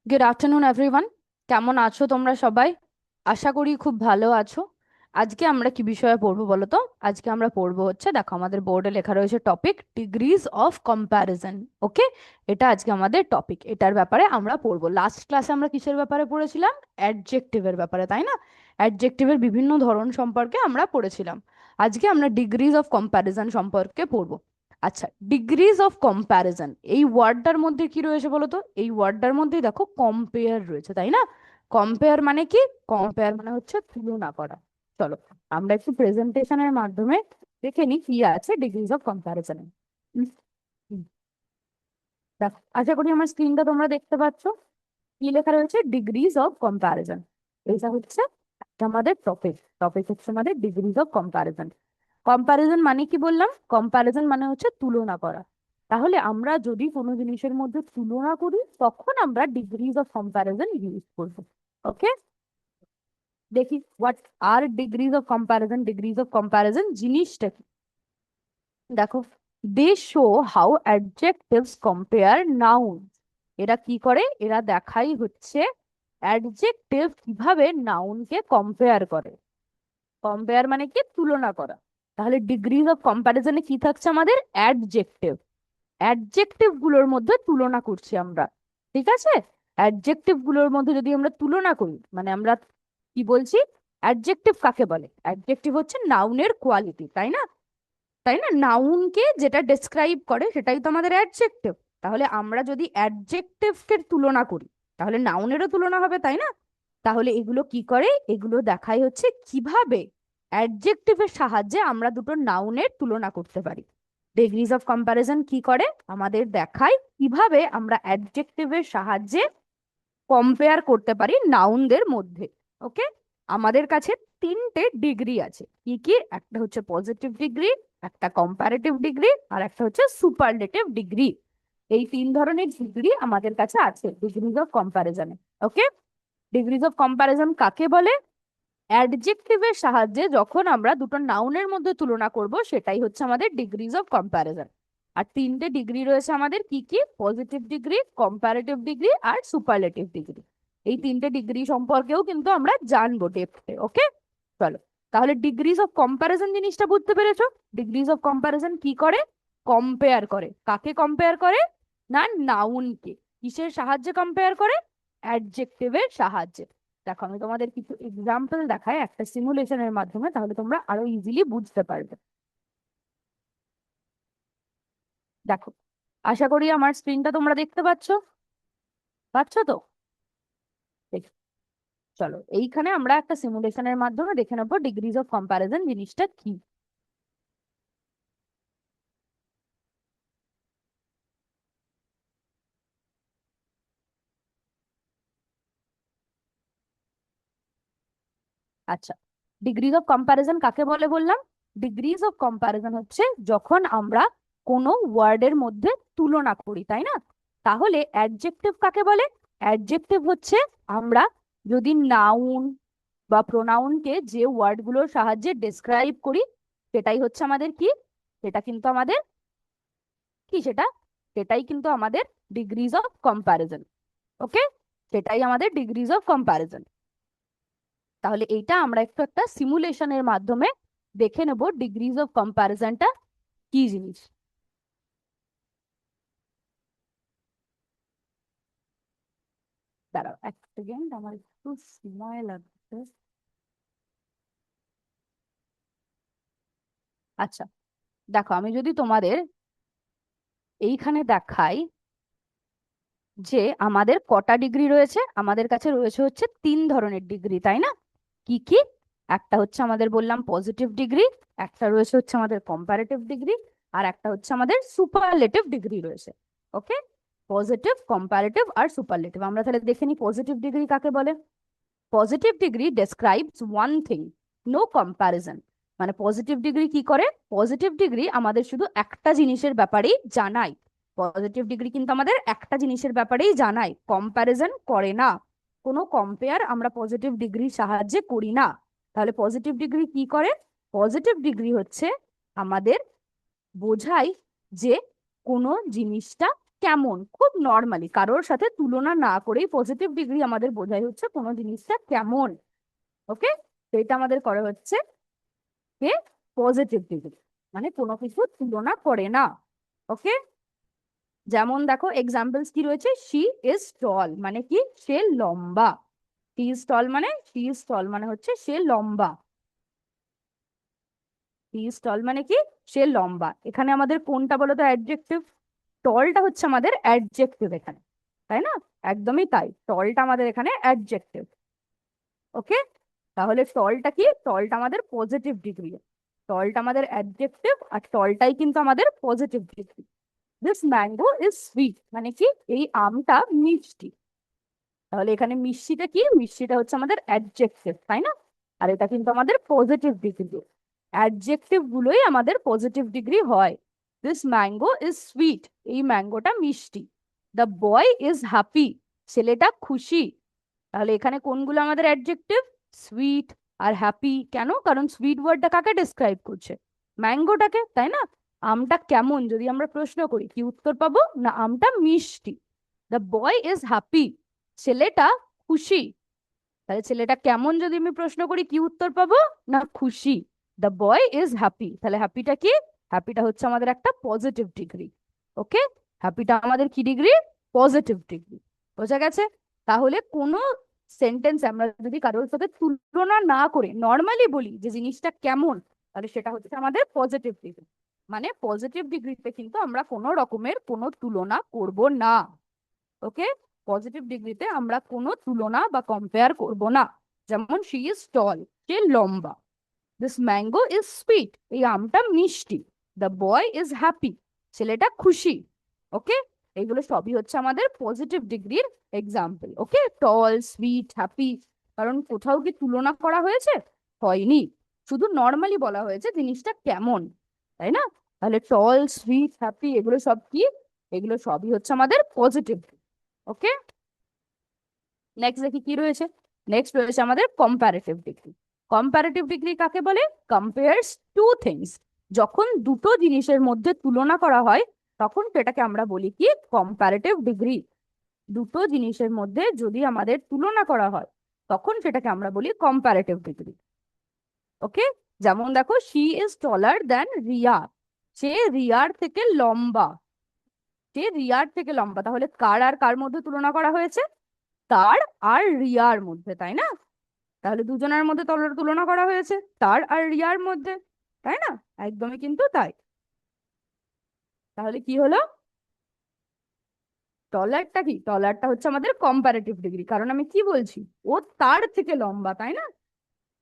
Good afternoon everyone. কেমন আছো তোমরা সবাই? আশা করি খুব ভালো আছো। আজকে আমরা কি বিষয়ে পড়বো বলো তো? আজকে আমরা পড়বো হচ্ছে, দেখো আমাদের বোর্ডে লেখা রয়েছে টপিক ডিগ্রিজ অফ কম্প্যারিজন। ওকে, এটা আজকে আমাদের টপিক, এটার ব্যাপারে আমরা পড়বো। লাস্ট ক্লাসে আমরা কিসের ব্যাপারে পড়েছিলাম? অ্যাডজেক্টিভের ব্যাপারে, তাই না? অ্যাডজেক্টিভের বিভিন্ন ধরন সম্পর্কে আমরা পড়েছিলাম। আজকে আমরা ডিগ্রিজ অফ কম্প্যারিজন সম্পর্কে পড়বো। আচ্ছা, ডিগ্রিজ অফ কম্প্যারিজন এই ওয়ার্ডটার মধ্যে কি রয়েছে বলো তো? এই ওয়ার্ডটার মধ্যে দেখো কম্পেয়ার রয়েছে, তাই না? কম্পেয়ার মানে কি? কম্পেয়ার মানে হচ্ছে তুলনা করা। চলো আমরা একটু প্রেজেন্টেশনের মাধ্যমে দেখে নিই কি আছে ডিগ্রিজ অফ কম্প্যারিজনে। দেখো, আশা করি আমার স্ক্রিনটা তোমরা দেখতে পাচ্ছ। কি লেখা রয়েছে? Degrees of comparison. এটা হচ্ছে একটা আমাদের টপিক। টপিক হচ্ছে আমাদের ডিগ্রিজ অফ কম্প্যারিজন। কম্প্যারিজন মানে কি বললাম? কম্প্যারিজন মানে হচ্ছে তুলনা করা। তাহলে আমরা যদি কোনো জিনিসের মধ্যে তুলনা করি তখন আমরা ডিগ্রিজ অফ কম্প্যারিজন ইউজ করবো। ওকে, দেখি what are degrees of comparison. Degrees of comparison জিনিসটা কি? দেখো, they show how adjectives compare noun. এরা কি করে? এরা দেখাই হচ্ছে অ্যাডজেক্টিভ কিভাবে নাউনকে কম্পেয়ার করে। কম্পেয়ার মানে কি? তুলনা করা। তাহলে ডিগ্রিজ অফ কম্প্যারিজনে কি থাকছে আমাদের? অ্যাডজেক্টিভ। অ্যাডজেক্টিভ গুলোর মধ্যে তুলনা করছি আমরা। ঠিক আছে? অ্যাডজেক্টিভ গুলোর মধ্যে যদি আমরা তুলনা করি মানে আমরা কি বলছি? অ্যাডজেক্টিভ কাকে বলে? অ্যাডজেক্টিভ হচ্ছে নাউনের কোয়ালিটি, তাই না? তাই না? নাউনকে যেটা ডেসক্রাইব করে সেটাই তো আমাদের অ্যাডজেক্টিভ। তাহলে আমরা যদি অ্যাডজেক্টিভকে তুলনা করি তাহলে নাউনেরও তুলনা হবে, তাই না? তাহলে এগুলো কি করে? এগুলো দেখাই হচ্ছে কিভাবে অ্যাডজেক্টিভের সাহায্যে আমরা দুটো নাউনের তুলনা করতে পারি। ডিগ্রিজ অফ কম্প্যারিজন কি করে? আমাদের দেখায় কিভাবে আমরা অ্যাডজেক্টিভের সাহায্যে কম্পেয়ার করতে পারি নাউনদের মধ্যে। ওকে, আমাদের কাছে তিনটে ডিগ্রি আছে। কি কি? একটা হচ্ছে পজিটিভ ডিগ্রি, একটা কম্পারেটিভ ডিগ্রি, আর একটা হচ্ছে সুপারলেটিভ ডিগ্রি। এই তিন ধরনের ডিগ্রি আমাদের কাছে আছে ডিগ্রিজ অফ কম্প্যারিজনে। ওকে, ডিগ্রিজ অফ কম্প্যারিজন কাকে বলে? অ্যাডজেক্টিভের সাহায্যে যখন আমরা দুটো নাউনের মধ্যে তুলনা করব সেটাই হচ্ছে আমাদের ডিগ্রিজ অফ কম্প্যারিজন। আর তিনটে ডিগ্রি রয়েছে আমাদের। কি কি? পজিটিভ ডিগ্রি, কম্পারেটিভ ডিগ্রি আর সুপারলেটিভ ডিগ্রি। এই তিনটে ডিগ্রি সম্পর্কেও কিন্তু আমরা জানবো ডেপথে। ওকে, চলো তাহলে ডিগ্রিজ অফ কম্প্যারিজন জিনিসটা বুঝতে পেরেছো? ডিগ্রিজ অফ কম্প্যারিজন কি করে? কম্পেয়ার করে। কাকে কম্পেয়ার করে? না, নাউনকে। কিসের সাহায্যে কম্পেয়ার করে? অ্যাডজেক্টিভের সাহায্যে। দেখো আমি তোমাদের কিছু এক্সাম্পল দেখাই একটা সিমুলেশনের মাধ্যমে, তাহলে তোমরা আরো ইজিলি বুঝতে পারবে। দেখো, আশা করি আমার স্ক্রিনটা তোমরা দেখতে পাচ্ছ। পাচ্ছ তো? দেখো, চলো এইখানে আমরা একটা সিমুলেশনের মাধ্যমে দেখে নেবো ডিগ্রিজ অফ কম্প্যারিজন জিনিসটা কি। আচ্ছা, ডিগ্রিজ অফ কম্প্যারিজন কাকে বলে বললাম? ডিগ্রিজ অফ কম্প্যারিজন হচ্ছে যখন আমরা কোনো ওয়ার্ডের মধ্যে তুলনা করি, তাই না? তাহলে অ্যাডজেক্টিভ কাকে বলে? অ্যাডজেক্টিভ হচ্ছে আমরা যদি নাউন বা প্রোনাউনকে যে ওয়ার্ডগুলোর সাহায্যে ডেসক্রাইব করি সেটাই হচ্ছে আমাদের কি? সেটা কিন্তু আমাদের কি? সেটাই কিন্তু আমাদের ডিগ্রিজ অফ কম্প্যারিজন। ওকে, সেটাই আমাদের ডিগ্রিজ অফ কম্প্যারিজন। তাহলে এইটা আমরা একটু একটা সিমুলেশনের মাধ্যমে দেখে নেব ডিগ্রিজ অফ কম্প্যারিজনটা কি জিনিস। দাঁড়াও এক সেকেন্ড, আমার একটু সময় লাগছে। আচ্ছা, দেখো আমি যদি তোমাদের এইখানে দেখাই যে আমাদের কটা ডিগ্রি রয়েছে। আমাদের কাছে রয়েছে হচ্ছে তিন ধরনের ডিগ্রি, তাই না? কি কি? একটা হচ্ছে আমাদের বললাম পজিটিভ ডিগ্রি, একটা রয়েছে হচ্ছে আমাদের কম্পারেটিভ ডিগ্রি, আর একটা হচ্ছে আমাদের সুপারলেটিভ ডিগ্রি রয়েছে। ওকে, পজিটিভ, কম্পারেটিভ আর সুপারলেটিভ। আমরা তাহলে দেখে নিই পজিটিভ ডিগ্রি কাকে বলে। Positive degree describes one thing, no comparison. মানে পজিটিভ ডিগ্রি কি করে? পজিটিভ ডিগ্রি আমাদের শুধু একটা জিনিসের ব্যাপারেই জানায়। পজিটিভ ডিগ্রি কিন্তু আমাদের একটা জিনিসের ব্যাপারেই জানায়, কম্প্যারিজন করে না। কোনো কম্পেয়ার আমরা পজিটিভ ডিগ্রির সাহায্যে করি না। তাহলে পজিটিভ ডিগ্রি কি করে? পজিটিভ ডিগ্রি হচ্ছে আমাদের বোঝায় যে কোনো জিনিসটা কেমন, খুব নর্মালি, কারোর সাথে তুলনা না করেই পজিটিভ ডিগ্রি আমাদের বোঝাই হচ্ছে কোনো জিনিসটা কেমন। ওকে, তো এটা আমাদের করে হচ্ছে কে পজিটিভ ডিগ্রি, মানে কোনো কিছু তুলনা করে না। ওকে, যেমন দেখো এক্সাম্পলস কি রয়েছে, শি ইজ টল মানে কি, সে লম্বা। শি ইজ টল মানে হচ্ছে সে লম্বা। শি ইজ টল মানে কি, সে লম্বা। এখানে আমাদের কোনটা বলো তো অ্যাডজেক্টিভ? টলটা হচ্ছে আমাদের অ্যাডজেক্টিভ এখানে, তাই না? একদমই তাই, টলটা আমাদের এখানে অ্যাডজেক্টিভ। ওকে, তাহলে টলটা কি, টলটা আমাদের পজিটিভ ডিগ্রি, টলটা আমাদের অ্যাডজেক্টিভ, আর টলটাই কিন্তু আমাদের positive degree. This mango is sweet মানে কি, এই আমটা মিষ্টি। তাহলে এখানে মিষ্টিটা কি, মিষ্টিটা হচ্ছে আমাদের অ্যাডজেক্টিভ, তাই না? আর এটা কিন্তু আমাদের পজিটিভ ডিগ্রি, অ্যাডজেক্টিভ গুলোই আমাদের পজিটিভ ডিগ্রি হয়। দিস ম্যাঙ্গো ইজ সুইট, এই ম্যাঙ্গোটা মিষ্টি। দ্য বয় ইজ হ্যাপি, ছেলেটা খুশি। তাহলে এখানে কোনগুলো আমাদের অ্যাডজেক্টিভ? সুইট আর হ্যাপি। কেন? কারণ সুইট ওয়ার্ডটা কাকে ডিসক্রাইব করছে? ম্যাঙ্গোটাকে, তাই না? আমটা কেমন যদি আমরা প্রশ্ন করি, কি উত্তর পাবো? না, আমটা মিষ্টি। দ্য বয় ইজ হ্যাপি, ছেলেটা খুশি। তাহলে ছেলেটা কেমন যদি আমি প্রশ্ন করি, কি উত্তর পাবো? না, খুশি। দ্য বয় ইজ হ্যাপি, তাহলে হ্যাপিটা কি? হ্যাপিটা হচ্ছে আমাদের একটা পজিটিভ ডিগ্রি। ওকে, হ্যাপিটা আমাদের কি ডিগ্রি? Positive degree. বোঝা গেছে? তাহলে কোনো সেন্টেন্স আমরা যদি কারোর সাথে তুলনা না করে নর্মালি বলি যে জিনিসটা কেমন, তাহলে সেটা হচ্ছে আমাদের পজিটিভ ডিগ্রি। মানে পজিটিভ ডিগ্রিতে কিন্তু আমরা কোনো রকমের কোনো তুলনা করব না। ওকে, পজিটিভ ডিগ্রিতে আমরা কোনো তুলনা বা কম্পেয়ার করব না। যেমন শি ইজ টল, সে লম্বা। দিস ম্যাঙ্গো ইজ সুইট, এই আমটা মিষ্টি। দ্য বয় ইজ হ্যাপি, ছেলেটা খুশি। ওকে, এগুলো সবই হচ্ছে আমাদের পজিটিভ ডিগ্রির এক্সাম্পল। ওকে, টল, সুইট, হ্যাপি, কারণ কোথাও কি তুলনা করা হয়েছে? হয়নি, শুধু নর্মালি বলা হয়েছে জিনিসটা কেমন, তাই না? তাহলে টল, সুইট, হ্যাপি এগুলো সব কি, এগুলো সবই হচ্ছে আমাদের পজিটিভ। ওকে, নেক্সট দেখি কি রয়েছে। নেক্সট রয়েছে আমাদের কম্পারেটিভ ডিগ্রি। কম্পারেটিভ ডিগ্রি কাকে বলে? কম্পেয়ার্স টু থিংস, যখন দুটো জিনিসের মধ্যে তুলনা করা হয় তখন সেটাকে আমরা বলি কি, কম্পারেটিভ ডিগ্রি। দুটো জিনিসের মধ্যে যদি আমাদের তুলনা করা হয় তখন সেটাকে আমরা বলি কম্পারেটিভ ডিগ্রি। ওকে, যেমন দেখো she is taller than Riya, সে রিয়ার থেকে লম্বা। সে রিয়ার থেকে লম্বা, তাহলে কার আর কার মধ্যে তুলনা করা হয়েছে? তার আর রিয়ার মধ্যে, তাই না? তাহলে দুজনের মধ্যে তুলনা করা হয়েছে, তার আর রিয়ার মধ্যে, তাই না? একদমই কিন্তু তাই। তাহলে কি হলো? টলারটা কি, টলারটা হচ্ছে আমাদের কম্পারেটিভ ডিগ্রি, কারণ আমি কি বলছি, ও তার থেকে লম্বা, তাই না?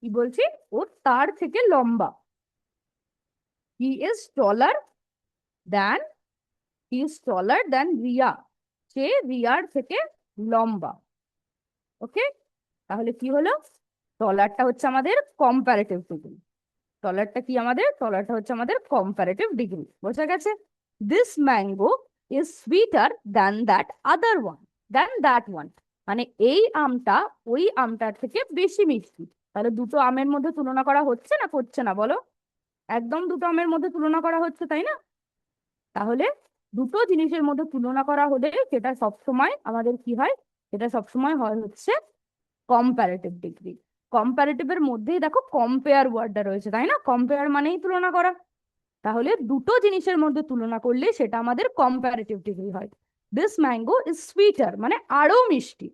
কি বলছি? ও তার থেকে লম্বা। He is taller than, he is taller than Riya, সে রিয়ার থেকে লম্বা। ওকে, তাহলে কি হলো? টলারটা হচ্ছে আমাদের কম্পারেটিভ ডিগ্রি। টলারটা কি আমাদের, টলারটা হচ্ছে আমাদের কম্পারেটিভ ডিগ্রি। বোঝা গেছে? This mango is sweater than that other one, than that one, মানে এই আমটা ওই আমটার থেকে বেশি মিষ্টি। তাহলে দুটো আমের মধ্যে তুলনা করা হচ্ছে না, করছে না বলো? একদম দুটো আমের মধ্যে তুলনা করা হচ্ছে, তাই না? তাহলে দুটো জিনিসের মধ্যে তুলনা করা হলে সেটা সবসময় আমাদের কি হয়, সেটা সবসময় হয় হচ্ছে কম্পারেটিভ ডিগ্রি। কম্পারেটিভের মধ্যেই দেখো কম্পেয়ার ওয়ার্ডটা রয়েছে, তাই না? কম্পেয়ার মানেই তুলনা করা। তাহলে দুটো জিনিসের মধ্যে তুলনা করলে সেটা আমাদের কম্পারেটিভ ডিগ্রি হয়। দিস ম্যাঙ্গো ইজ সুইটার মানে আরো মিষ্টি।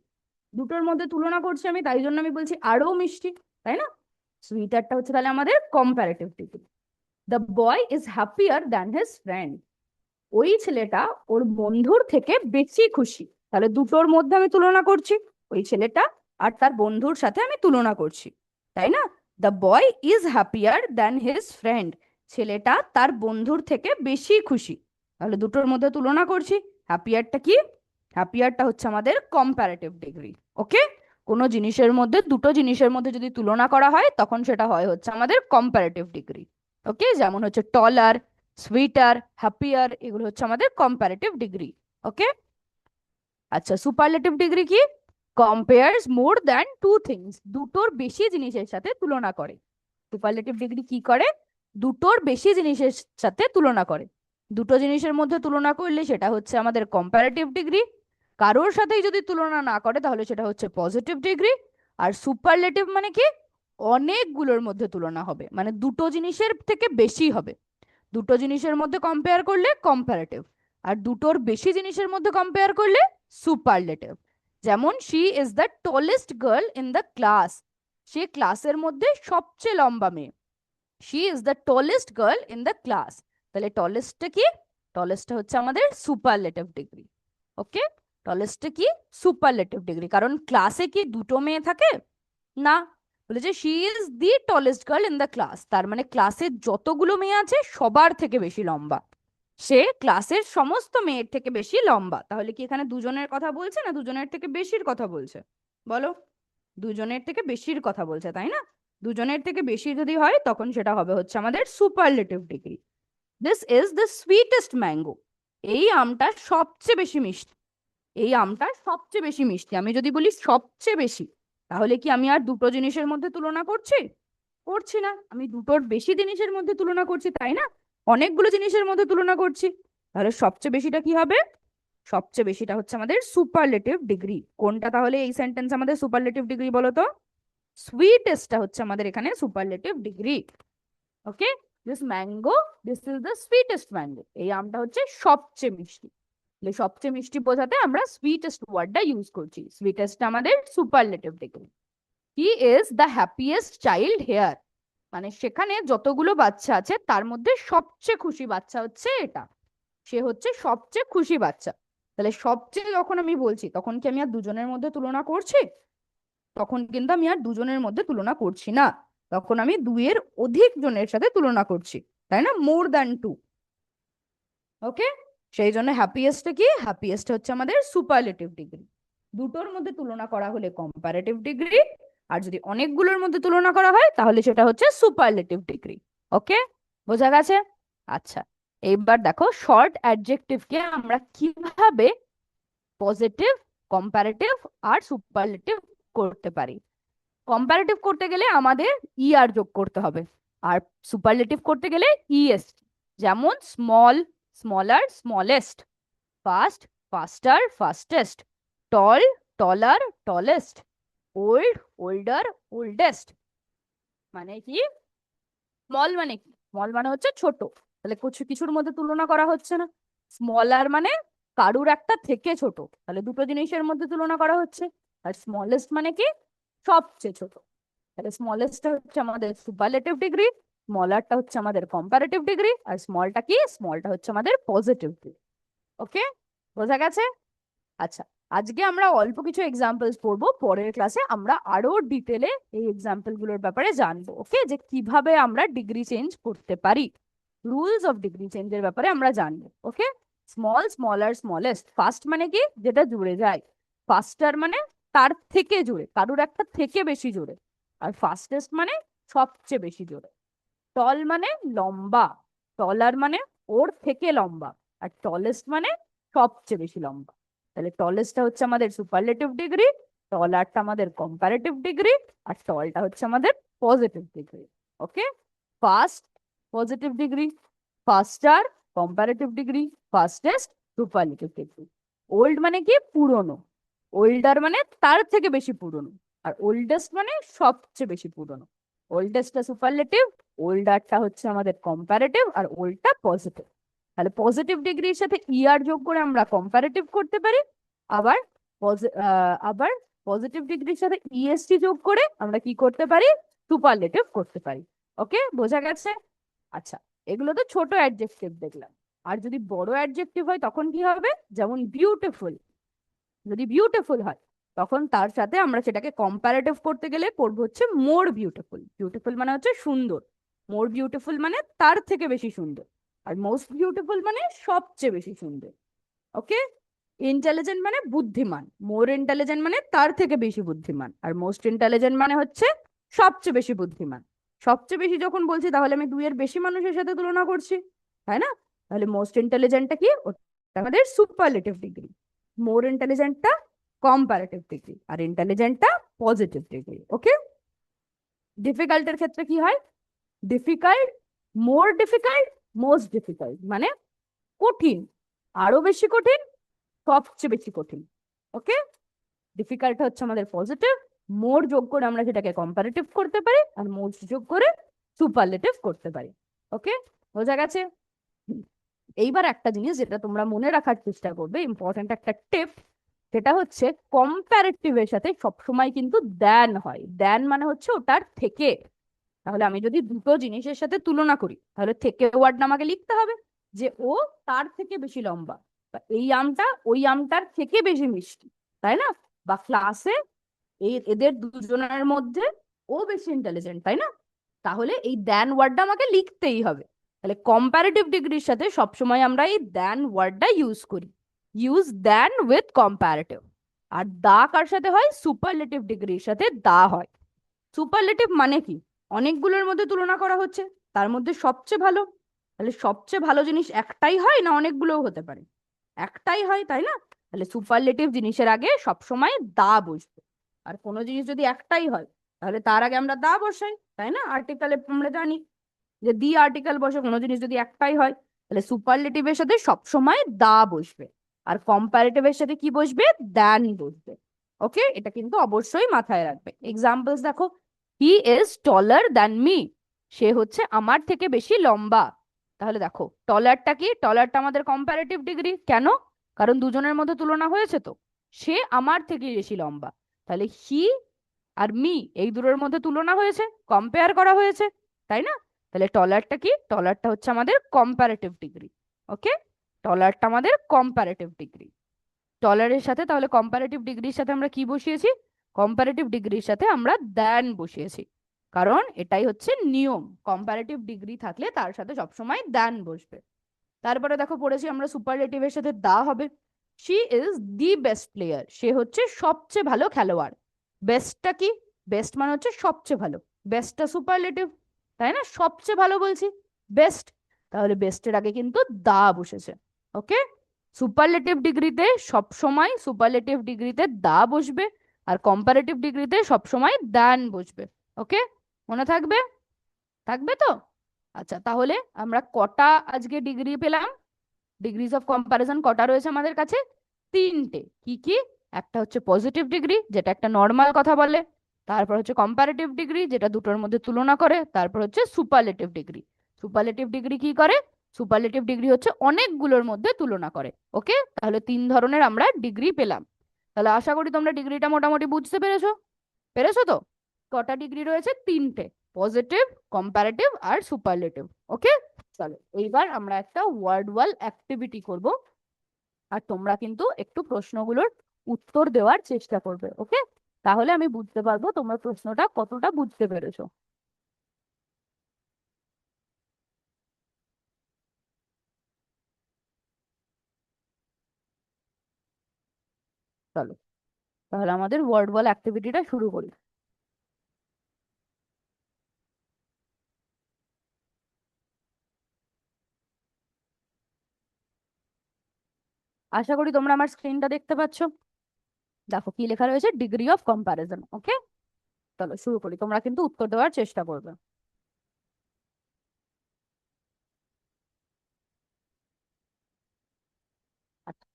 দুটোর মধ্যে তুলনা করছি আমি, তাই জন্য আমি বলছি আরো মিষ্টি, তাই না? সুইটারটা হচ্ছে তাহলে আমাদের comparative degree. The boy is happier than his friend, ওই ছেলেটা ওর বন্ধুর থেকে বেশি খুশি। তাহলে দুটোর মধ্যে আমি তুলনা করছি, ওই ছেলেটা আর তার বন্ধুর সাথে আমি তুলনা করছি, তাই না? The boy is happier than his friend, ছেলেটা তার বন্ধুর থেকে বেশি খুশি। তাহলে দুটোর মধ্যে তুলনা করছি। হ্যাপিয়ারটা কি? হ্যাপিয়ারটা হচ্ছে আমাদের কম্পারেটিভ ডিগ্রি। ওকে, কোনো জিনিসের মধ্যে, দুটো জিনিসের মধ্যে যদি তুলনা করা হয় তখন সেটা হয় হচ্ছে আমাদের কম্পারেটিভ ডিগ্রি। ওকে, যেমন হচ্ছে টলার, সুইটার, হ্যাপিয়ার, এগুলো হচ্ছে আমাদের কম্পারেটিভ ডিগ্রি। ওকে, আচ্ছা সুপারলেটিভ ডিগ্রি কি? Compares more than two things, দুটোর বেশি জিনিসের সাথে তুলনা করে। সুপারলেটিভ ডিগ্রি কি করে? দুটোর বেশি জিনিসের সাথে তুলনা করে। দুটো জিনিসের মধ্যে তুলনা করলে সেটা হচ্ছে আমাদের কম্পারেটিভ ডিগ্রি, কারোর সাথেই যদি তুলনা না করে তাহলে সেটা হচ্ছে পজিটিভ ডিগ্রি। আর সুপারলেটিভ মানে কি, অনেকগুলোর মধ্যে তুলনা হবে, মানে দুটো জিনিসের থেকে বেশি হবে। দুটো জিনিসের মধ্যে কম্পেয়ার করলে কম্পারেটিভ, আর দুটোর বেশি জিনিসের মধ্যে কম্পেয়ার করলে সুপারলেটিভ। যেমন she is the tallest girl in the class, সে ক্লাসের মধ্যে সবচেয়ে লম্বা মেয়ে। She is the tallest girl in the class, তাহলে টলেস্টটা কি, টলেস্টটা হচ্ছে আমাদের সুপারলেটিভ ডিগ্রি। ওকে, টলেস্টটা কি, সুপারলেটিভ ডিগ্রি। কারণ ক্লাসে কি দুটো মেয়ে থাকে না, বলেছে she is the tallest girl in the class, তার মানে ক্লাসের যতগুলো মেয়ে আছে সবার থেকে বেশি লম্বা, সে ক্লাসের সমস্ত মেয়ের থেকে বেশি লম্বা। তাহলে কি এখানে দুজনের কথা বলছে না দুজনের থেকে বেশির কথা বলছে? বলো, দুজনের থেকে বেশির কথা বলছে তাই না? দুজনের থেকে বেশি যদি হয় তখন সেটা হবে হচ্ছে আমাদের superlative degree. This is the sweetest mango, এই আমটা সবচেয়ে বেশি মিষ্টি, এই আমটা সবচেয়ে বেশি মিষ্টি। আমি যদি বলি সবচেয়ে বেশি, তাহলে কি আমি আর দুটো জিনিসের মধ্যে তুলনা করছি? করছি না, আমি দুটোর বেশি জিনিসের মধ্যে তুলনা করছি তাই না, অনেকগুলো জিনিসের মধ্যে তুলনা করছি। তাহলে সবচেয়ে বেশিটা কি হবে? সবচেয়ে বেশিটা হচ্ছে আমাদের সুপারলেটিভ ডিগ্রি। কোনটা তাহলে এই সেন্টেন্স আমাদের সুপারলেটিভ ডিগ্রি বলো তো? সুইটেস্টটা হচ্ছে আমাদের এখানে superlative degree. Okay, this mango, this is the sweetest mango, এই আমটা হচ্ছে সবচেয়ে মিষ্টি। তাহলে সবচেয়ে মিষ্টি বোঝাতে আমরা সুইটেস্ট ওয়ার্ডটা ইউজ করছি, সুইটেস্ট আমাদের superlative degree. He is the happiest child here, মানে সেখানে যতগুলো বাচ্চা আছে তার মধ্যে সবচেয়ে খুশি বাচ্চা হচ্ছে এটা, সে হচ্ছে সবচেয়ে খুশি বাচ্চা। তাহলে সবচেয়ে যখন আমি বলছি তখন কি আমি আর দুজনের মধ্যে তুলনা করছি? তখন কিন্তু আমি আর দুজনের মধ্যে তুলনা করছি না, তখন আমি দুইয়ের অধিক জনের সাথে তুলনা করছি, তাই না, মোর দ্যান টু। ওকে, সেই জন্য হ্যাপিয়েস্ট কি, হ্যাপিয়েস্ট হচ্ছে আমাদের সুপারলেটিভ ডিগ্রি। দুটোর মধ্যে তুলনা করা হলে কম্পারেটিভ ডিগ্রি, আর যদি অনেকগুলোর মধ্যে তুলনা করা হয় তাহলে সেটা হচ্ছে সুপারলেটিভ ডিগ্রি। ওকে, বোঝা গেছে? আচ্ছা, এইবার দেখো শর্ট অ্যাডজেক্টিভকে আমরা কিভাবে পজিটিভ, কম্পারেটিভ আর সুপারলেটিভ করতে পারি। কম্পারেটিভ করতে গেলে আমাদের আর যোগ করতে হবে, আর সুপারলেটিভ করতে গেলে ইএস। যেমন small, smaller, smallest, fast, faster, fastest, tall, taller, tallest, old, older, oldest. মানে কি, স্মল মানে কি, স্মল মানে হচ্ছে ছোট, তাহলে কিছু কিছুর মধ্যে তুলনা করা হচ্ছে না। স্মলার মানে কারুর একটা থেকে ছোট, তাহলে দুটো জিনিসের মধ্যে তুলনা করা হচ্ছে। আর স্মলেস্ট মানে কি, সবচেয়ে ছোট, তাহলে স্মলেস্টটা হচ্ছে আমাদের সুপারলেটিভ ডিগ্রি, স্মলারটা হচ্ছে আমাদের কম্পারেটিভ ডিগ্রি, আর স্মলটা কি, স্মলটা হচ্ছে আমাদের পজিটিভ ডিগ্রি। ওকে, বোঝা গেছে? আচ্ছা, আজকে আমরা অল্প কিছু এক্সাম্পলস পড়বো, পরের ক্লাসে আমরা আরো ডিটেলে এই এক্সাম্পল গুলোর ব্যাপারে জানবো। ওকে, যে কিভাবে আমরা ডিগ্রি চেঞ্জ করতে পারি, রুলস অফ ডিগ্রি চেঞ্জের ব্যাপারে আমরা জানবো। ওকে, স্মল, স্মলার, স্মলেস্ট। ফাস্ট মানে কি, যেটা জুড়ে যায়। ফাস্টার মানে তার থেকে জোরে, কারুর একটা থেকে বেশি জোরে। আর ফাস্টেস্ট মানে সবচেয়ে বেশি জোরে। টল মানে লম্বা, টলার মানে ওর থেকে লম্বা, আর টলেস্ট মানে সবচেয়ে বেশি লম্বা। তাহলে টলেস্টটা হচ্ছে আমাদের সুপারলেটিভ ডিগ্রি, টলারটা আমাদের কম্পারেটিভ ডিগ্রি, আর টলটা হচ্ছে আমাদের positive degree. Okay, fast positive degree, faster comparative degree, fastest superlative degree. Old মানে কি, পুরনো, ওল্ডার মানে তার থেকে বেশি পুরনো, আর ওল্ডেস্ট মানে সবচেয়ে বেশি পুরনো। ওল্ডেস্টটা সুপারলেটিভ, ওল্ডারটা হচ্ছে আমাদের কম্পারেটিভ, আর ওল্ডটা পজিটিভ। তাহলে পজিটিভ ডিগ্রির সাথে ইয়ার যোগ করে আমরা কম্পারেটিভ করতে পারি, আবার আবার পজিটিভ ডিগ্রির সাথে ইএসটি যোগ করে আমরা কি করতে পারি, সুপারলেটিভ করতে পারি। ওকে, বোঝা গেছে? আচ্ছা, এগুলো তো ছোট অ্যাডজেক্টিভ দেখলাম, আর যদি বড় অ্যাডজেক্টিভ হয় তখন কি হবে? যেমন বিউটিফুল, যদি বিউটিফুল হয় তখন তার সাথে আমরা সেটাকে কম্পারেটিভ করতে গেলে করবো হচ্ছে মোর বিউটিফুল। বিউটিফুল মানে হচ্ছে সুন্দর, মোর বিউটিফুল মানে তার থেকে বেশি সুন্দর, আর মোস্ট বিউটিফুল মানে সবচেয়ে বেশি সুন্দর। ওকে, ইন্টেলিজেন্ট মানে বুদ্ধিমান, মোর ইন্টেলিজেন্ট মানে তার থেকে বেশি বুদ্ধিমান, আর মোস্ট ইন্টেলিজেন্ট মানে হচ্ছে সবচেয়ে বেশি বুদ্ধিমান। সবচেয়ে বেশি যখন বলছি তাহলে আমি দুইয়ের বেশি মানুষের সাথে তুলনা করছি, তাই না? তাহলে মোস্ট ইন্টেলিজেন্টটা কি, ওটা আমাদের সুপারলেটিভ ডিগ্রি, মোর ইন্টেলিজেন্টটা কম্পারেটিভ ডিগ্রি, আর ইন্টেলিজেন্টটা পজিটিভ ডিগ্রি। ওকে, ডিফিকাল্টের ক্ষেত্রে কি হয়, difficult, more difficult, most difficult, মানে কঠিন, আরো বেশি কঠিন, সবচেয়ে বেশি কঠিন। ওকে, ডিফিকাল্ট হচ্ছে আমাদের পজিটিভ, মোর যোগ করে আমরা সেটাকে কম্পারেটিভ করতে পারি, আর মোস্ট যোগ করে সুপারলেটিভ করতে পারি। ওকে, বোঝা গেছে? এইবার একটা জিনিস যেটা তোমরা মনে রাখার চেষ্টা করবে, ইম্পর্টেন্ট একটা টিপ, সেটা হচ্ছে কম্পারেটিভের সাথে সবসময় কিন্তু দেন হয়। দেন মানে হচ্ছে ওটার থেকে। তাহলে আমি যদি দুটো জিনিসের সাথে তুলনা করি, তাহলে থেকে ওয়ার্ডটা আমাকে লিখতে হবে, যে ও তার থেকে বেশি লম্বা, বা এই আমটা ওই আমটার থেকে বেশি মিষ্টি, তাই না? বা ক্লাসে এদের দুজনের মধ্যে ও বেশি ইন্টেলিজেন্ট, তাই না? তাহলে এই দ্যান ওয়ার্ডটা আমাকে লিখতেই হবে। তাহলে কম্পারেটিভ ডিগ্রির সাথে সবসময় আমরা এই দ্যান ওয়ার্ডটা ইউজ করি, ইউজ দ্যান উইথ কম্পারেটিভ। আর দা কার সাথে হয়? সুপারলেটিভ ডিগ্রির সাথে দা হয়। সুপারলেটিভ মানে কি? অনেকগুলোর মধ্যে তুলনা করা হচ্ছে, তার মধ্যে সবচেয়ে ভালো। তাহলে সবচেয়ে ভালো জিনিস একটাই হয় না অনেকগুলোও হতে পারে? একটাই হয়, তাই না? তাহলে সুপারলেটিভ জিনিসের আগে সবসময় দা বসবে। আর কোনো জিনিস যদি একটাই হয়, তাহলে তার আগে আমরা দা বসাই, তাই না? আর্টিকেলে আমরা জানি যে দি আর্টিকেল বসে কোনো জিনিস যদি একটাই হয়, তাহলে সুপারলেটিভের সাথে সবসময় দা বসবে। আর কম্পারেটিভের সাথে কি বসবে? দ্যান বসবে। ওকে, এটা কিন্তু অবশ্যই মাথায় রাখবে। এক্সাম্পলস দেখো, he is taller than me, সে হচ্ছে আমার থেকে বেশি লম্বা। তাহলে দেখো, টলারটা কি? টলারটা আমাদের কম্পারেটিভ ডিগ্রি। কেন? কারণ দুজনের মধ্যে তুলনা হয়েছে তো, সে আমার থেকে বেশি লম্বা। তাহলে হি আর মি, এই দুটোর মধ্যে তুলনা হয়েছে, কম্পেয়ার করা হয়েছে, তাই না? তাহলে টলারটা কি? টলারটা হচ্ছে আমাদের কম্পারেটিভ ডিগ্রি। ওকে, টলারটা আমাদের কম্পারেটিভ ডিগ্রি। টলারের সাথে তাহলে কম্পারেটিভ ডিগ্রির সাথে আমরা কি বসিয়েছি? কম্পারেটিভ ডিগ্রির সাথে আমরা দ্যান বসিয়েছি, কারণ এটাই হচ্ছে নিয়ম, কম্পারেটিভ ডিগ্রি থাকলে তার সাথে সবসময় দ্যান বসবে। তারপরে দেখো পড়েছি আমরা সুপারলেটিভের সাথে দা হবে। She is the best player, সে হচ্ছে সবচেয়ে ভালো খেলোয়াড়। বেস্টটা কি? বেস্ট মানে হচ্ছে সবচেয়ে ভালো, বেস্টটা সুপারলেটিভ, তাই না? সবচেয়ে ভালো বলছি, বেস্ট। তাহলে বেস্টের আগে কিন্তু দা বসেছে। ওকে, সুপারলেটিভ ডিগ্রিতে সবসময় সুপারলেটিভ ডিগ্রিতে দা বসবে, আর কম্পারেটিভ ডিগ্রিতে সবসময় দ্যান বসবে। ওকে, মনে থাকবে? থাকবে তো? আচ্ছা, তাহলে আমরা কটা আজকে ডিগ্রি পেলাম? ডিগ্রিজ অফ কম্পারিজন কটা রয়েছে আমাদের কাছে? তিনটে। কি কি? একটা হচ্ছে পজিটিভ ডিগ্রি, যেটা একটা নর্মাল কথা বলে। তারপর হচ্ছে কম্পারেটিভ ডিগ্রি, যেটা দুটোর মধ্যে তুলনা করে। তারপর হচ্ছে সুপারলেটিভ ডিগ্রি। সুপারলেটিভ ডিগ্রি কি করে? সুপারলেটিভ ডিগ্রি হচ্ছে অনেকগুলোর মধ্যে তুলনা করে। ওকে, তাহলে তিন ধরনের আমরা ডিগ্রি পেলাম। তাহলে আশা করি তোমরা ডিগ্রিটা মোটামুটি বুঝতে পেরেছো। পেরেছো তো? কটা ডিগ্রি রয়েছে? তিনটে, পজিটিভ, কম্পারেটিভ আর সুপারলেটিভ। ওকে, চলো এইবার আমরা একটা ওয়ার্ড ওয়াল অ্যাক্টিভিটি করব, আর তোমরা কিন্তু একটু প্রশ্নগুলোর উত্তর দেওয়ার চেষ্টা করবে। ওকে, তাহলে আমি বুঝতে পারবো তোমরা প্রশ্নটা কতটা বুঝতে পেরেছো। চলো তাহলে আমাদের ওয়ার্ড ওয়াল অ্যাক্টিভিটিটা শুরু করি। আশা করি তোমরা আমার স্ক্রিনটা দেখতে পাচ্ছো। দেখো কি লেখা রয়েছে, ডিগ্রি অফ কম্প্যারিজন। ওকে, চলো শুরু করি, তোমরা কিন্তু উত্তর দেওয়ার চেষ্টা করবে। আচ্ছা,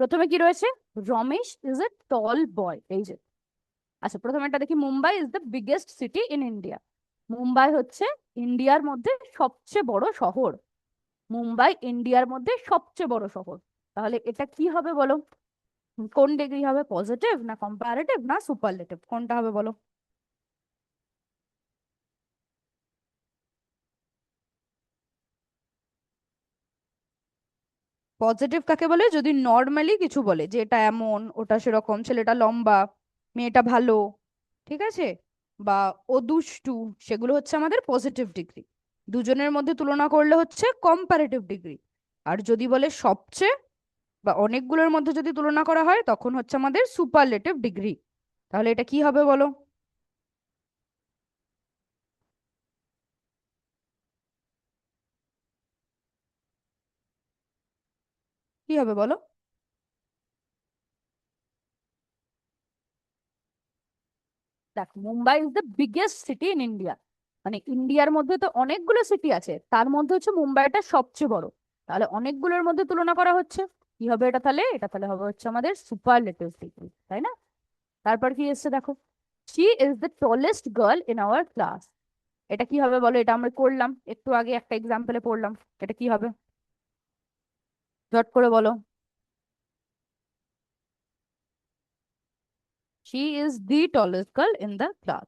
প্রথমে কি রয়েছে? রমেশ ইজ এ টল বয়, এই যে। আচ্ছা, প্রথমে একটা দেখি, Mumbai is the biggest city in India. Mumbai হচ্ছে ইন্ডিয়ার মধ্যে সবচেয়ে বড় শহর। মুম্বাই ইন্ডিয়ার মধ্যে সবচেয়ে বড় শহর। তাহলে এটা কি হবে বলো? কোন ডিগ্রি হবে? পজিটিভ না কম্পারেটিভ না সুপারলেটিভ? কোনটা হবে বলো? পজিটিভ কাকে বলে? যদি নর্মালি কিছু বলে, যে এটা এমন, ওটা সেরকম, ছেলেটা লম্বা, মেয়েটা ভালো, ঠিক আছে, বা ও দুষ্টু, সেগুলো হচ্ছে আমাদের পজিটিভ ডিগ্রি। দুজনের মধ্যে তুলনা করলে হচ্ছে কম্পারেটিভ ডিগ্রি। আর যদি বলে সবচেয়ে বা অনেকগুলোর মধ্যে যদি তুলনা করা হয়, তখন হচ্ছে আমাদের সুপারলেটিভ ডিগ্রি। তাহলে এটা কি হবে বলো? কি হবে বলো? দেখ, Mumbai is the biggest city in India, মানে ইন্ডিয়ার মধ্যে তো অনেকগুলো সিটি আছে, তার মধ্যে হচ্ছে মুম্বাইটা সবচেয়ে বড়। তাহলে অনেকগুলোর মধ্যে তুলনা করা হচ্ছে, কি হবে এটা তাহলে? এটা তাহলে হবে হচ্ছে আমাদের সুপারলেটিভ ডিগ্রি, তাই না? তারপর কি এসছে দেখো, she is the tallest girl in our class. এটা কি হবে বলো? এটা আমরা করলাম একটু আগে, একটা এক্সাম্পলে পড়লাম। এটা কি হবে ঝট করে বলো? She is the tallest girl in the class.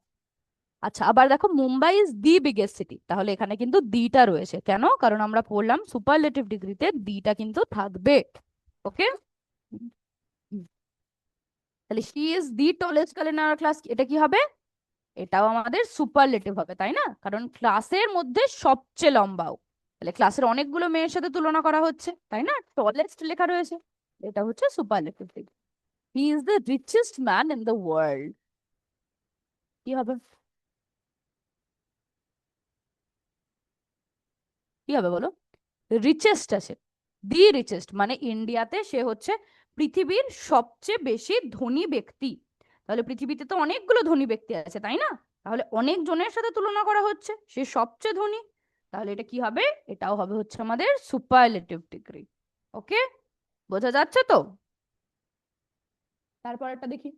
আচ্ছা, আবার দেখো, Mumbai is the biggest city. তাহলে এখানে কিন্তু দিটা রয়েছে, কেন? কারণ আমরা পড়লাম সুপারলেটিভ ডিগ্রিতে দিটা কিন্তু থাকবে। ওকে, তাহলে she is the tallest girl in our class, এটা কি হবে? এটাও আমাদের সুপারলেটিভ হবে, তাই না? কারণ ক্লাসের মধ্যে সবচেয়ে লম্বাও। তাহলে ক্লাসের অনেকগুলো মেয়ের সাথে তুলনা করা হচ্ছে, তাই না? টলেস্ট লেখা রয়েছে, এটা হচ্ছে superlative degree. He is the richest man in the world, কি হবে? কি হবে বলো? রিচেস্ট আছে, দি রিচেস্ট মানে ইন্ডিয়াতে সে হচ্ছে পৃথিবীর সবচেয়ে বেশি ধনী ব্যক্তি। তাহলে পৃথিবীতে তো অনেকগুলো ধনী ব্যক্তি আছে, তাই না? তাহলে অনেক জনের সাথে তুলনা করা হচ্ছে, সে সবচেয়ে ধনী। তাহলে এটা কি হবে? এটাও হবে হচ্ছে আমাদের সুপারলেটিভ ডিগ্রি। ওকে, বোঝা যাচ্ছে তো? তারপর একটা দেখি,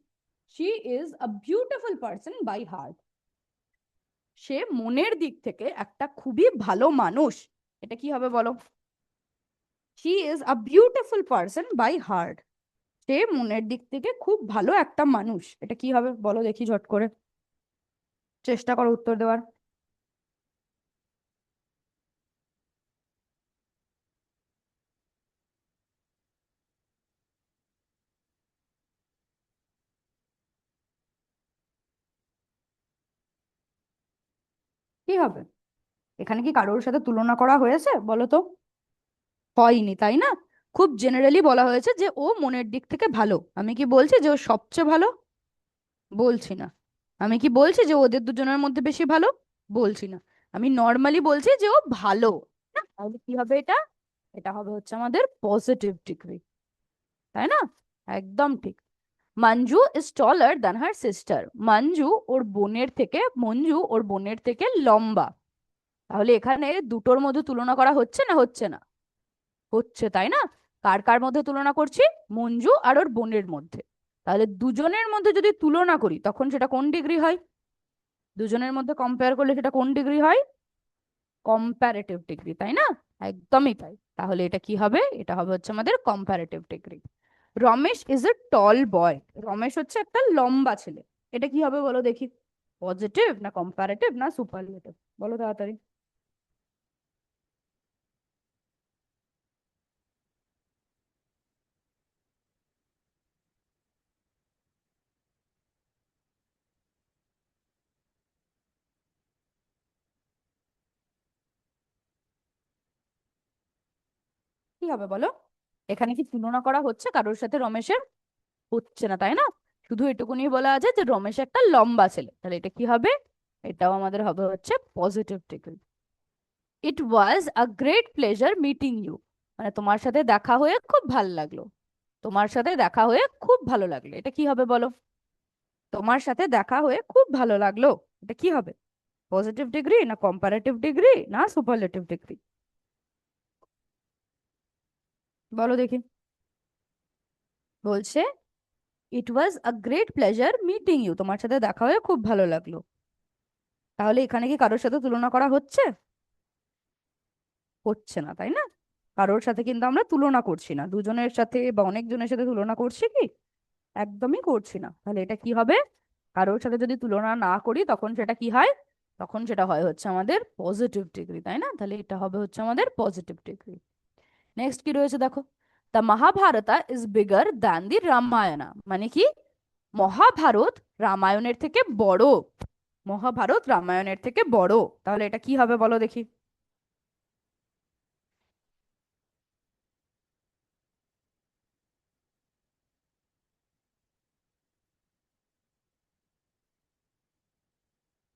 she is a beautiful person by heart. সে মনের দিক থেকে একটা খুবই ভালো মানুষ। এটা কি হবে বলো? She is a beautiful person by heart. সে মনের দিক থেকে খুব ভালো একটা মানুষ। এটা কি হবে বলো দেখি ঝট করে, চেষ্টা করো উত্তর দেওয়ার। কি হবে? এখানে কি কারোর সাথে তুলনা করা হয়েছে বলো তো? হয়নি, তাই না? খুব জেনারেলি বলা হয়েছে যে ও মনের দিক থেকে ভালো। আমি কি বলছি যে ও সবচেয়ে ভালো? বলছি না। আমি কি বলছি যে ওদের দুজনের মধ্যে বেশি ভালো? বলছি না। আমি নর্মালি বলছি যে ও ভালো। না, তাহলে কি হবে এটা? এটা হবে হচ্ছে আমাদের পজিটিভ ডিগ্রি, তাই না? একদম ঠিক। Manju is taller than her sister. Manju ওর বোনের থেকে লম্বা। তাহলে এখানে দুটোর মধ্যে তুলনা করা হচ্ছে না হচ্ছে না? হচ্ছে, তাই না? কার কার মধ্যে তুলনা করছি? মঞ্জু আর ওর বোনের মধ্যে। তাহলে দুজনের মধ্যে যদি তুলনা করি তখন সেটা কোন ডিগ্রি হয়? দুজনের মধ্যে কম্পেয়ার করলে সেটা কোন ডিগ্রি হয়? কম্প্যারেটিভ ডিগ্রি, তাই না? একদমই তাই। তাহলে এটা কি হবে? এটা হবে হচ্ছে আমাদের comparative degree. Ramesh is a tall boy. Ramesh হচ্ছে একটা লম্বা ছেলে। এটা কি হবে বলো দেখি? পজিটিভ না কম্প্যারেটিভ না সুপারলেটিভ? বলো তাড়াতাড়ি। কি হবে বলো? এখানে কি তুলনা করা হচ্ছে কারোর সাথে রমেশের? হচ্ছে না, তাই না? শুধু এটুকুনি বলা আছে যে রমেশ একটা লম্বা ছেলে। তাহলে এটা কি হবে? এটাও আমাদের হবে হচ্ছে positive degree. It was a great pleasure meeting you. মানে তোমার সাথে দেখা হয়ে খুব ভালো লাগলো। তোমার সাথে দেখা হয়ে খুব ভালো লাগলো, এটা কি হবে বলো? তোমার সাথে দেখা হয়ে খুব ভালো লাগলো, এটা কি হবে? পজিটিভ ডিগ্রি না কম্পারেটিভ ডিগ্রি না সুপারলেটিভ ডিগ্রি? বলো দেখি। বলছে it was a great pleasure meeting you, তোমার সাথে দেখা হয়ে খুব ভালো লাগলো। তাহলে এখানে কি কারোর সাথে তুলনা করা হচ্ছে? হচ্ছে না, তাই না? কারোর সাথে কিন্তু আমরা তুলনা করছি না, দুজনের সাথে বা অনেকজনের সাথে তুলনা করছি কি? একদমই করছি না। তাহলে এটা কি হবে? কারোর সাথে যদি তুলনা না করি তখন সেটা কি হয়? তখন সেটা হয় হচ্ছে আমাদের পজিটিভ ডিগ্রি, তাই না? তাহলে এটা হবে হচ্ছে আমাদের পজিটিভ ডিগ্রি। নেক্সট কি রয়েছে দেখো, the Mahabharata is bigger than the Ramayana. মানে কি? মহাভারত রামায়ণের থেকে বড়। মহাভারত রামায়ণের থেকে বড়। তাহলে এটা কি হবে বলো দেখি?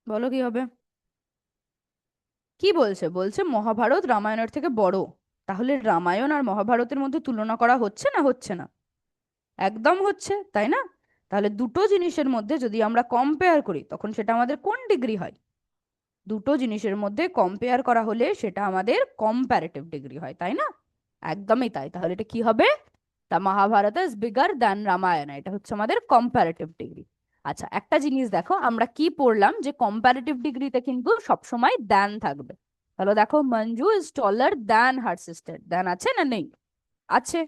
বলো কি হবে? কি বলছে? বলছে মহাভারত রামায়ণের থেকে বড়। তাহলে রামায়ণ আর মহাভারতের মধ্যে তুলনা করা হচ্ছে না হচ্ছে না? একদম হচ্ছে, তাই না? তাহলে দুটো জিনিসের মধ্যে যদি আমরা কম্পেয়ার করি তখন সেটা আমাদের কোন ডিগ্রি হয়? দুটো জিনিসের মধ্যে কম্পেয়ার করা হলে সেটা আমাদের কম্প্যারেটিভ ডিগ্রি হয়, তাই না? একদমই তাই। তাহলে এটা কি হবে? The Mahabharata is bigger than Ramayana. এটা হচ্ছে আমাদের কম্পারেটিভ ডিগ্রি। আচ্ছা, একটা জিনিস দেখো, আমরা কি পড়লাম যে কম্পারেটিভ ডিগ্রিতে কিন্তু সবসময় দ্যান থাকবে। তাহলে দেখো, Manju is taller than her sister, than আছে না নেই? আছে।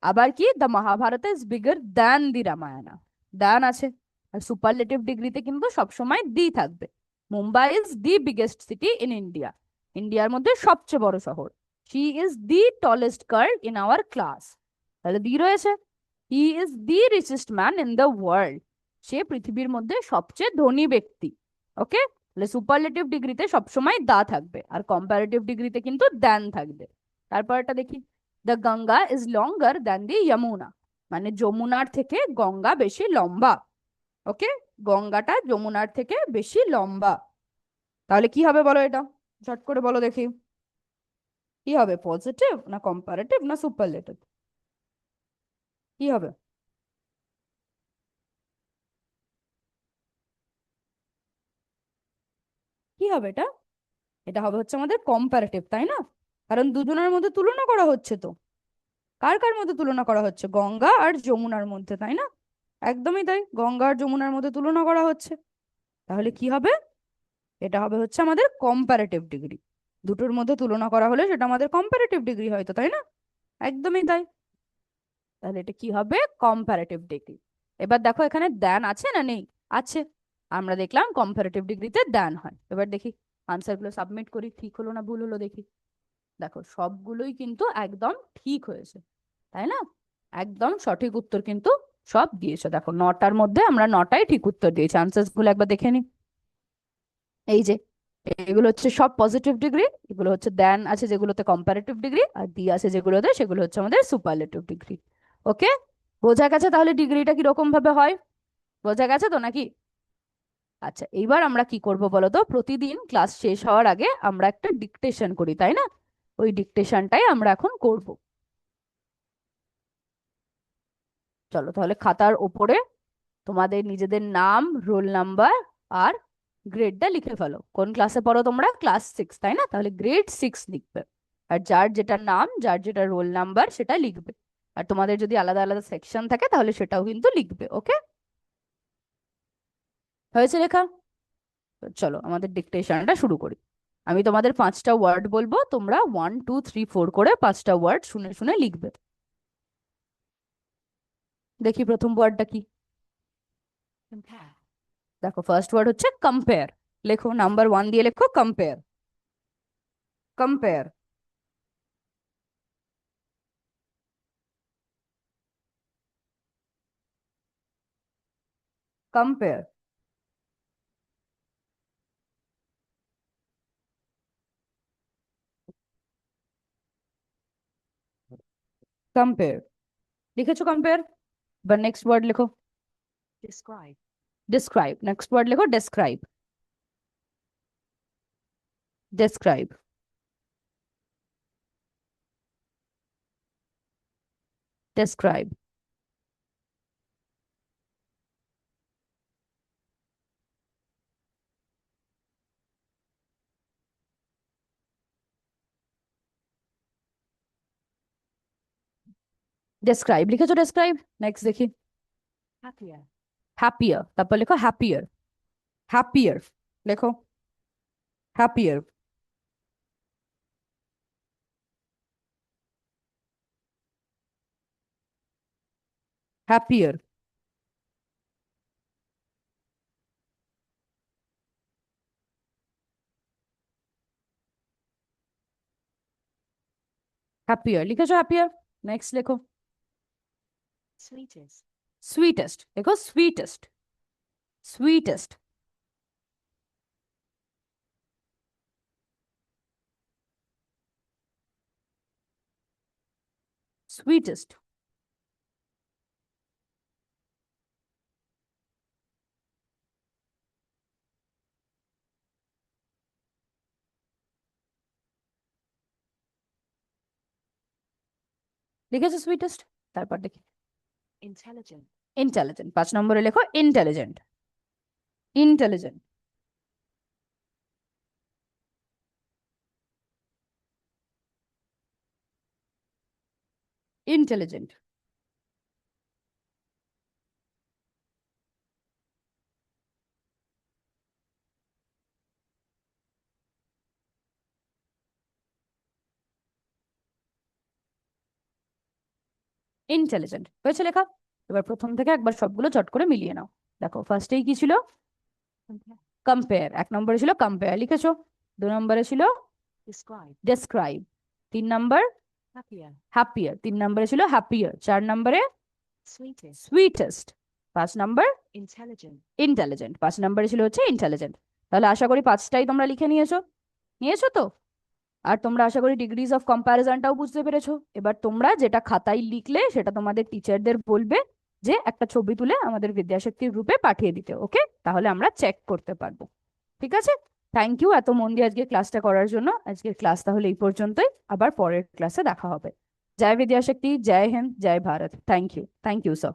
আবার কি, the Mahabharata is bigger than the Ramayana, than আছে। আর সুপারলেটিভ ডিগ্রিতে কিন্তু সবসময় দি থাকবে। Mumbai is the biggest city in India, ইন্ডিয়ার মধ্যে সবচেয়ে বড় শহর। She is the tallest girl in our class, তাহলে দি রয়েছে। He is the richest man in the world, সে পৃথিবীর মধ্যে সবচেয়ে ধনী ব্যক্তি। ওকে, তাহলে সুপারলেটিভ ডিগ্রিতে সবসময় দা থাকবে, আর কম্পারেটিভ ডিগ্রিতে কিন্তু দ্যান থাকবে। তারপরটা দেখি, the Ganga is longer than the Yamuna, মানে যমুনার থেকে গঙ্গা বেশি লম্বা। ওকে, গঙ্গাটা যমুনার থেকে বেশি লম্বা। তাহলে কি হবে বলো এটা, ঝট করে বলো দেখি। কি হবে, পজিটিভ না কম্পারেটিভ না সুপারলেটিভ? কি হবে? কি হবে এটা? এটা হবে হচ্ছে আমাদের কম্পারেটিভ, তাই না? কারণ দুজনের মধ্যে তুলনা করা হচ্ছে তো। কার কার মধ্যে তুলনা করা হচ্ছে? গঙ্গা আর যমুনার মধ্যে, তাই না? একদমই তাই, গঙ্গা আর যমুনার মধ্যে তুলনা করা হচ্ছে। তাহলে কি হবে? এটা হবে হচ্ছে আমাদের কম্পারেটিভ ডিগ্রি। দুটোর মধ্যে তুলনা করা হলে সেটা আমাদের কম্পারেটিভ ডিগ্রি হয়তো, তাই না? একদমই তাই। তাহলে এটা কি হবে? Comparative degree. এবার দেখো, এখানে দ্যান আছে না নেই? আছে। আমরা দেখলাম কম্পারেটিভ ডিগ্রিতে দ্যান হয়। এবার দেখি আনসার গুলো সাবমিট করি, ঠিক হলো না ভুল হলো দেখি। দেখো, সবগুলোই কিন্তু একদম ঠিক হয়েছে, তাই না? একদম সঠিক উত্তর কিন্তু সব দিয়েছো। দেখো, নটার মধ্যে আমরা নটাই ঠিক উত্তর দিয়েছি। আনসার গুলো একবার দেখে নি। এই যে, এগুলো হচ্ছে সব পজিটিভ ডিগ্রি, এগুলো হচ্ছে দেন আছে যেগুলোতে কম্পারেটিভ ডিগ্রি, আর দি আছে যেগুলোতে, সেগুলো হচ্ছে আমাদের সুপারলেটিভ ডিগ্রি। ওকে, বোঝা গেছে তাহলে ডিগ্রিটা কিরকম ভাবে হয়? বোঝা গেছে তো নাকি? আচ্ছা, এইবার আমরা কি করব বলো তো, প্রতিদিন ক্লাস শেষ হওয়ার আগে আমরা একটা ডিকটেশন করি, তাই না? ওই ডিকটেশনটাই আমরা এখন করব। চলো তাহলে, খাতার ওপরে তোমাদের নিজেদের নাম, রোল নাম্বার আর গ্রেডটা লিখে ফেলো। কোন ক্লাসে পড়ো তোমরা? ক্লাস 6, তাই না? তাহলে গ্রেড 6 লিখবে। আর যার যেটা নাম, যার যেটা রোল নাম্বার সেটা লিখবে। আর তোমাদের যদি আলাদা আলাদা সেকশন থাকে তাহলে সেটাও কিন্তু লিখবে। ওকে, হয়েছে লেখা? তো চলো আমাদের ডিকটেশনটা শুরু করি। আমি তোমাদের 5টা ওয়ার্ড বলবো, তোমরা 1 2 3 4 করে 5টা ওয়ার্ড শুনে শুনে লিখবে। দেখি প্রথম ওয়ার্ডটা কি। দেখো, ফার্স্ট ওয়ার্ড হচ্ছে কম্পেয়ার। লেখো, নাম্বার 1 দিয়ে লেখো কম্পেয়ার। কম্পেয়ার। compare compare লিখেছো compare? বা নেক্সট ওয়ার্ড লেখো। describe describe নেক্সট ওয়ার্ড লেখো describe describe describe describe লিখেছো describe? নেক্সট দেখি। happier happier তারপর লেখো happier happier লেখো happier happier happier লিখেছো happier? নেক্সট লেখো sweetest sweetest লেখো sweetest sweetest sweetest লিখেছো sweetest? তারপর দেখি intelligent intelligent 5 নম্বরে লেখো intelligent intelligent ইন্টেলিজেন্ট। ইন্টেলিজেন্ট হয়েছে লেখা। এবার প্রথম থেকে একবার সবগুলো চট করে মিলিয়ে নাও। দেখো ফার্স্টেই কি ছিল? কম্পেয়ার। এক নম্বরে ছিল কম্পেয়ার, লিখেছো। 2 নম্বরে ছিল describe, ডেসক্রাইব। 3 নম্বর happier, হ্যাপিয়ার। 3 নম্বরে ছিল হ্যাপিয়ার। 4 নম্বরে sweetest, সুইটেস্ট। 5 নম্বর intelligent, ইন্টেলিজেন্ট। 5 নম্বরে ছিল হচ্ছে ইন্টেলিজেন্ট। তাহলে আশা করি 5টাই তোমরা লিখে নিয়েছো। নিয়েছো তো? আর তোমরা আশা করি ডিগ্রিজ অফ কম্প্যারিজনটাও বুঝতে পেরেছো। এবার তোমরা যেটা খাতায় লিখলে সেটা তোমাদের টিচারদের বলবে যে একটা ছবি তুলে আমাদের বিদ্যাশক্তির গ্রুপে পাঠিয়ে দিতে। ওকে, তাহলে আমরা চেক করতে পারবো। ঠিক আছে, থ্যাংক ইউ এত মন দিয়ে আজকে ক্লাসটা করার জন্য। আজকের ক্লাস তাহলে এই পর্যন্তই, আবার পরের ক্লাসে দেখা হবে। জয় বিদ্যাশক্তি, জয় হিন্দ, জয় ভারত। Thank you, sir.